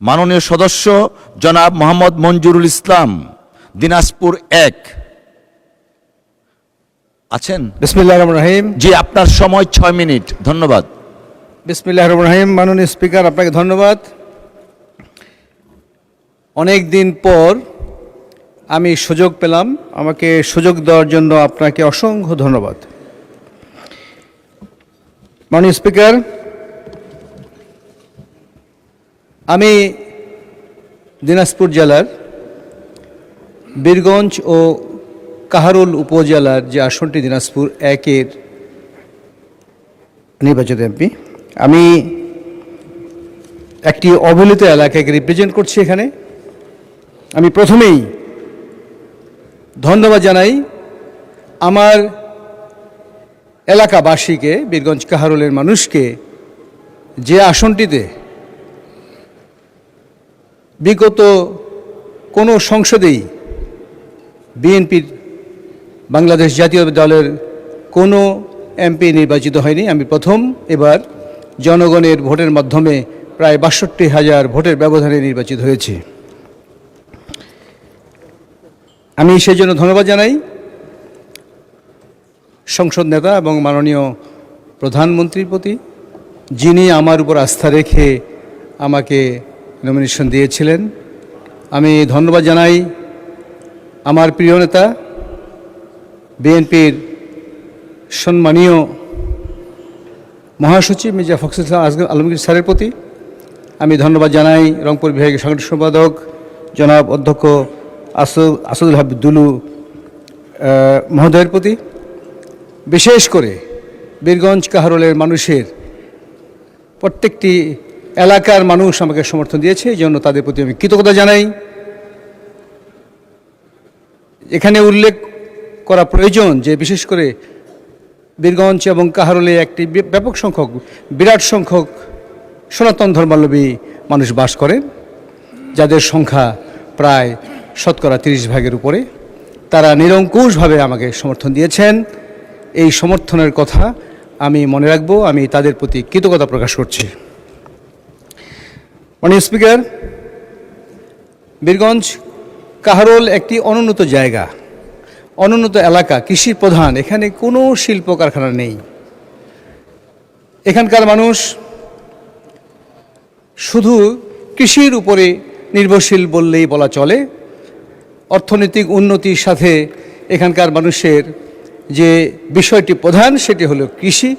মাননীয় সদস্য জনাব মোহাম্মদ মঞ্জুরুল ইসলাম, দিনাজপুর 1 আছেন? বিসমিল্লাহির রহমানির রহিম। জি, আপনার সময় 6 মিনিট। ধন্যবাদ। বিসমিল্লাহির রহমানির রহিম। মাননীয় স্পিকার, আপনাকে ধন্যবাদ। অনেক দিন পর আমি সুযোগ পেলাম, আমাকে সুযোগ দেওয়ার জন্য আপনাকে অসংখ্য ধন্যবাদ। মাননীয় স্পিকার, আমি দিনাজপুর জেলার বীরগঞ্জ ও কাহারোল উপজেলার যে আসনটি দিনাজপুর 1-এর নির্বাচিত এমপি, আমি একটি অবহেলিত এলাকাকে রিপ্রেজেন্ট করছি এখানে। আমি প্রথমেই ধন্যবাদ জানাই আমার এলাকাবাসীকে, বীরগঞ্জ কাহারোলের মানুষকে, যে আসনটিতে বিগত কোনো সংসদেই বিএনপির বাংলাদেশ জাতীয় দলের কোনো এমপি নির্বাচিত হয়নি। আমি প্রথম এবার জনগণের ভোটের মাধ্যমে প্রায় ৬২,০০০ ভোটের ব্যবধানে নির্বাচিত হয়েছে। আমি সেই জন্য ধন্যবাদ জানাই সংসদ নেতা এবং মাননীয় প্রধানমন্ত্রীর প্রতি, যিনি আমার উপর আস্থা রেখে আমাকে নমিনেশন দিয়েছিলেন। আমি ধন্যবাদ জানাই আমার প্রিয় নেতা বিএনপির সম্মানীয় মহাসচিব মির্জা ফখরুল ইসলাম আলমগীর স্যারের প্রতি। আমি ধন্যবাদ জানাই রংপুর বিভাগীয় সাংগঠনিক সম্পাদক জনাব অধ্যক্ষ আসাদুল হাবিব দুলু মহোদয়ের প্রতি। বিশেষ করে বীরগঞ্জ কাহারোলের মানুষের প্রত্যেকটি এলাকার মানুষ আমাকে সমর্থন দিয়েছে, এই জন্য তাদের প্রতি আমি কৃতজ্ঞতা জানাই। এখানে উল্লেখ করা প্রয়োজন যে বিশেষ করে বীরগঞ্জ এবং কাহারোলে একটি ব্যাপক সংখ্যক, বিরাট সংখ্যক সনাতন ধর্মাবলম্বী মানুষ বাস করেন, যাদের সংখ্যা প্রায় 30% উপরে। তারা নিরঙ্কুশভাবে আমাকে সমর্থন দিয়েছেন। এই সমর্থনের কথা আমি মনে রাখব, আমি তাদের প্রতি কৃতজ্ঞতা প্রকাশ করছি। মাননীয় স্পিকার, বীরগঞ্জ কাহারোল একটি অনুন্নত জায়গা, অনুন্নত এলাকা, কৃষি প্রধান। এখানে কোনো শিল্প কারখানা নেই। এখানকার মানুষ শুধু কৃষির উপরে নির্ভরশীল বললেই বলা চলে। অর্থনৈতিক উন্নতির সাথে এখানকার মানুষের যে বিষয়টি প্রধান, সেটি হলো কৃষি।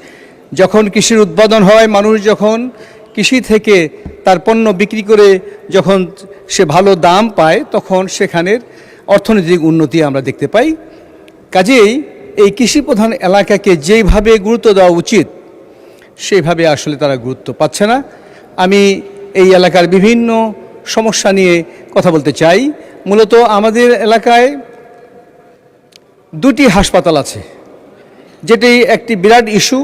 যখন কৃষির উৎপাদন হয়, মানুষ যখন কৃষি থেকে তার পণ্য বিক্রি করে যখন সে ভালো দাম পায়, তখন সেখানের অর্থনৈতিক উন্নতি আমরা দেখতে পাই। কাজেই এই কৃষি প্রধান এলাকাকে যেভাবে গুরুত্ব দেওয়া উচিত, সেইভাবে আসলে তারা গুরুত্ব পাচ্ছে না। আমি এই এলাকার বিভিন্ন সমস্যা নিয়ে কথা বলতে চাই। মূলত আমাদের এলাকায় 2টি হাসপাতাল আছে, যেটি একটি বিরাট ইস্যু,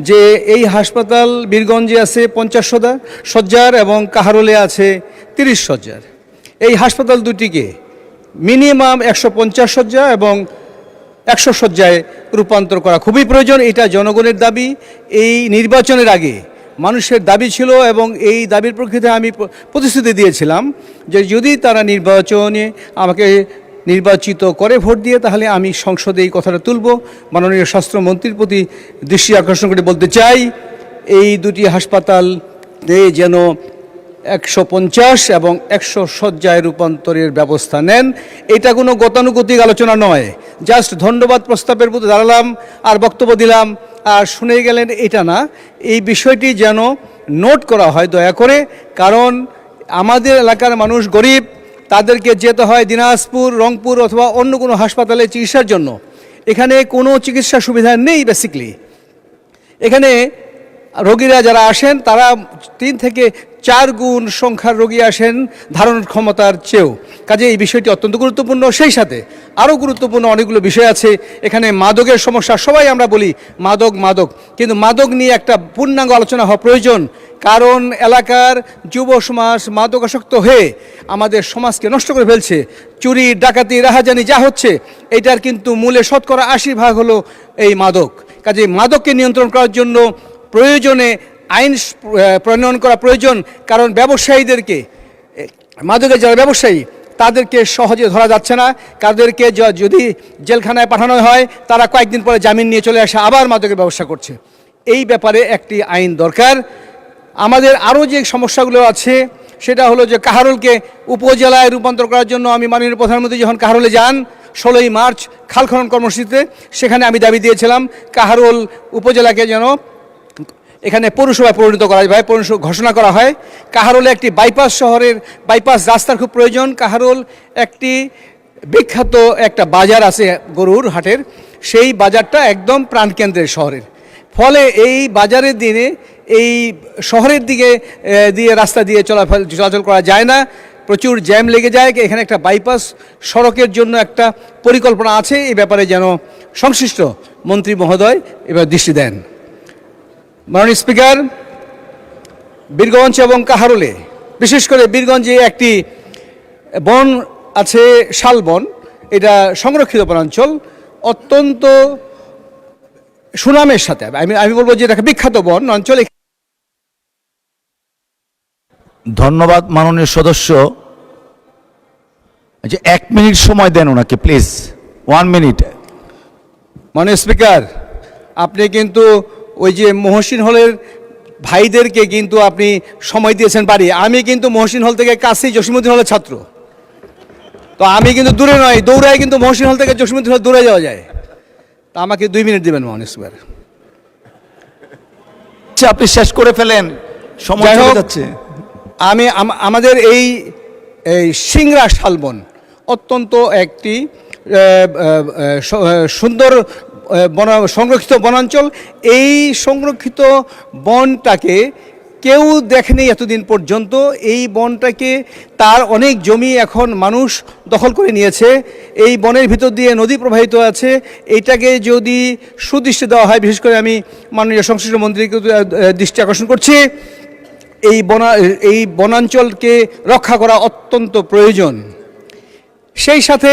যে এই হাসপাতাল বীরগঞ্জে আছে 50 শয্যার এবং কাহারোলে আছে 30 শয্যার। এই হাসপাতাল দুটিকে মিনিমাম 150 শয্যা এবং 100 শয্যায় রূপান্তর করা খুবই প্রয়োজন। এটা জনগণের দাবি। এই নির্বাচনের আগে মানুষের দাবি ছিল এবং এই দাবির প্রেক্ষিতে আমি প্রতিশ্রুতি দিয়েছিলাম যে যদি তারা নির্বাচনে আমাকে নির্বাচিত করে ভোট দিয়ে, তাহলে আমি সংসদে এই কথাটা তুলব। মাননীয় স্বাস্থ্যমন্ত্রীর প্রতি দৃষ্টি আকর্ষণ করে বলতে চাই, এই 2টি হাসপাতাল যেন 150 এবং 100 শয্যায় রূপান্তরের ব্যবস্থা নেন। এটা কোনো গতানুগতিক আলোচনা নয়, জাস্ট ধন্যবাদ প্রস্তাবের প্রতি দাঁড়ালাম আর বক্তব্য দিলাম আর শুনে গেলেন, এটা না। এই বিষয়টি যেন নোট করা হয় দয়া করে, কারণ আমাদের এলাকার মানুষ গরিব, তাদেরকে যেতে হয় দিনাজপুর, রংপুর অথবা অন্য কোনো হাসপাতালে চিকিৎসার জন্য। এখানে কোনো চিকিৎসা সুবিধা নেই। বেসিকলি এখানে রোগীরা যারা আসেন, তারা 3 থেকে 4 গুণ সংখ্যার রোগী আসেন ধারণের ক্ষমতার চেয়েও। কাজে এই বিষয়টি অত্যন্ত গুরুত্বপূর্ণ। সেই সাথে আরও গুরুত্বপূর্ণ অনেকগুলো বিষয় আছে। এখানে মাদকের সমস্যা, সবাই আমরা বলি মাদক মাদক, কিন্তু মাদক নিয়ে একটা পূর্ণাঙ্গ আলোচনা হওয়া প্রয়োজন। কারণ এলাকার যুব সমাজ মাদকাসক্ত হয়ে আমাদের সমাজকে নষ্ট করে ফেলছে। চুরি, ডাকাতি, রাহাজানি যা হচ্ছে, এটার কিন্তু মূলে 80% হলো এই মাদক। কাজে মাদককে নিয়ন্ত্রণ করার জন্য প্রয়োজনে আইন প্রণয়ন করা প্রয়োজন। কারণ ব্যবসায়ীদেরকে মাদকের যারা ব্যবসায়ী তাদেরকে সহজে ধরা যাচ্ছে না। তাদেরকে যদি জেলখানায় পাঠানো হয় তারা কয়েকদিন পরে জামিন নিয়ে চলে আসে, আবার মাদকের ব্যবসা করছে। এই ব্যাপারে একটি আইন দরকার। আমাদের আরও যে সমস্যাগুলো আছে সেটা হলো যে কাহারোলকে উপজেলায় রূপান্তর করার জন্য আমি মাননীয় প্রধানমন্ত্রী যখন কাহারোলে যান 16ই মার্চ খাল খনন কর্মসূচিতে, সেখানে আমি দাবি দিয়েছিলাম কাহারোল উপজেলাকে যেন এখানে পৌরসভায় পরিণত করা হয়, পৌরসভা ঘোষণা করা হয়। কাহারোলে একটি বাইপাস শহরের বাইপাস রাস্তার খুব প্রয়োজন। কাহারোল একটি বিখ্যাত একটা বাজার আছে গরুর হাটের, সেই বাজারটা একদম প্রাণকেন্দ্রের শহরের। ফলে এই বাজারের দিনে এই শহরের দিকে দিয়ে রাস্তা দিয়ে চলাচল করা যায় না, প্রচুর জ্যাম লেগে যায়। এখানে একটা বাইপাস সড়কের জন্য একটা পরিকল্পনা আছে, এই ব্যাপারে যেন সংশ্লিষ্ট মন্ত্রী মহোদয় এবার দৃষ্টি দেন। মাননীয় স্পিকার, বীরগঞ্জ এবং কাহারোলে, বিশেষ করে বীরগঞ্জে একটি বন আছে শালবন, এটা সংরক্ষিত বনাঞ্চল, অত্যন্ত সুনামের সাথে আমি বলবো যে এটা বিখ্যাত বন অঞ্চল। ধন্যবাদ মাননীয় সদস্য। যে 1 মিনিট সময় দেন ওনাকে প্লিজ, 1 মিনিট। মাননীয় স্পিকার, আপনি কিন্তু ওই যে মহসিন হলের ভাইদেরকে কিন্তু আপনি সময় দিয়েছেন বাড়ি। আমি কিন্তু মহসিন হল থেকে কাছেই জসীমউদ্দিন হলের ছাত্র, তো আমি কিন্তু দূরে নয়, দৌড়ায় কিন্তু মহসিন হল থেকে জসীমউদ্দিন হল দৌড়ে যাওয়া যায়। তা আমাকে 2 মিনিট দেবেন মাননীয় স্পিকার। আচ্ছা, আপনি শেষ করে ফেলেন, সময় যাই চলে হোক, যাচ্ছে। আমি আমাদের এই সিংড়া শালবন অত্যন্ত একটি সুন্দর সংরক্ষিত বনাঞ্চল। এই সংরক্ষিত বনটাকে কেউ দেখেনি এতদিন পর্যন্ত। এই বনটাকে তার অনেক জমি এখন মানুষ দখল করে নিয়েছে। এই বনের ভিতর দিয়ে নদী প্রবাহিত আছে। এইটাকে যদি সুদৃষ্টি দেওয়া হয়, বিশেষ করে আমি মাননীয় সংশ্লিষ্ট মন্ত্রীকে দৃষ্টি আকর্ষণ করছি, এই বনাঞ্চলকে রক্ষা করা অত্যন্ত প্রয়োজন। সেই সাথে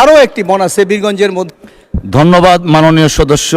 আরও একটি বন আছে বীরগঞ্জের মধ্যে। ধন্যবাদ মাননীয় সদস্য।